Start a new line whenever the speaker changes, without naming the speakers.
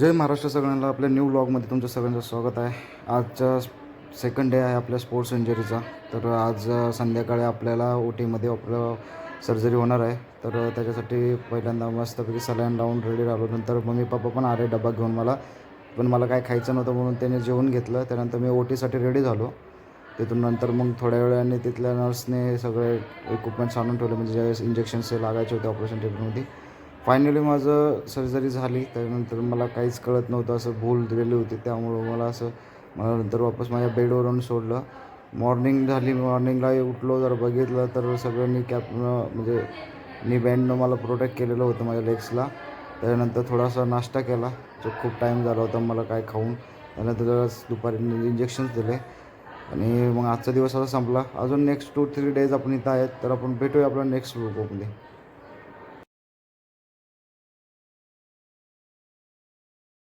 जय महाराष्ट्र सगळ्यांना. आपल्या न्यू व्लॉगमध्ये तुमचं सगळ्यांचं स्वागत आहे. आजचा सेकंड डे आहे आपल्या स्पोर्ट्स इंजरीचा. तर आज संध्याकाळी आपल्याला ओटीमध्ये आपलं सर्जरी होणार आहे. तर त्याच्यासाठी पहिल्यांदा मस्तपैकी सलाईन लावून रेडी राहिलो. नंतर मम्मी पप्पा पण आले डबा घेऊन मला, पण मला काय खायचं नव्हतं म्हणून त्याने जेवून घेतलं. त्यानंतर मी ओटीसाठी रेडी झालो. तिथून नंतर मग थोड्या वेळाने तिथल्या नर्सने सगळे इक्विपमेंट्स आणून ठेवले, म्हणजे ज्यावेळेस इंजेक्शन्स लागायचे होते ऑपरेशन थिएटरमध्ये. फायनली माझं सर्जरी झाली. त्यानंतर मला काहीच कळत नव्हतं, असं भूल दिलेली होती. त्यामुळं मला नंतर वापस माझ्या बेडवरून सोडलं. मॉर्निंग झाली. मॉर्निंगला उठलो, जर बघितलं तर सगळं म्हणजे नी बँडनं मला प्रोटेक्ट केलेलं होतं माझ्या लेग्सला. त्यानंतर थोडासा नाश्ता केला, जो खूप टाईम झाला होता मला काय खाऊन. त्यानंतर जरा दुपारी इंजेक्शन्स दिले आणि मग आजचा दिवस असा संपला. अजून नेक्स्ट 2-3 डेज आपण इथं आहेत. तर आपण भेटूया आपल्या नेक्स्ट व्लॉगमध्ये.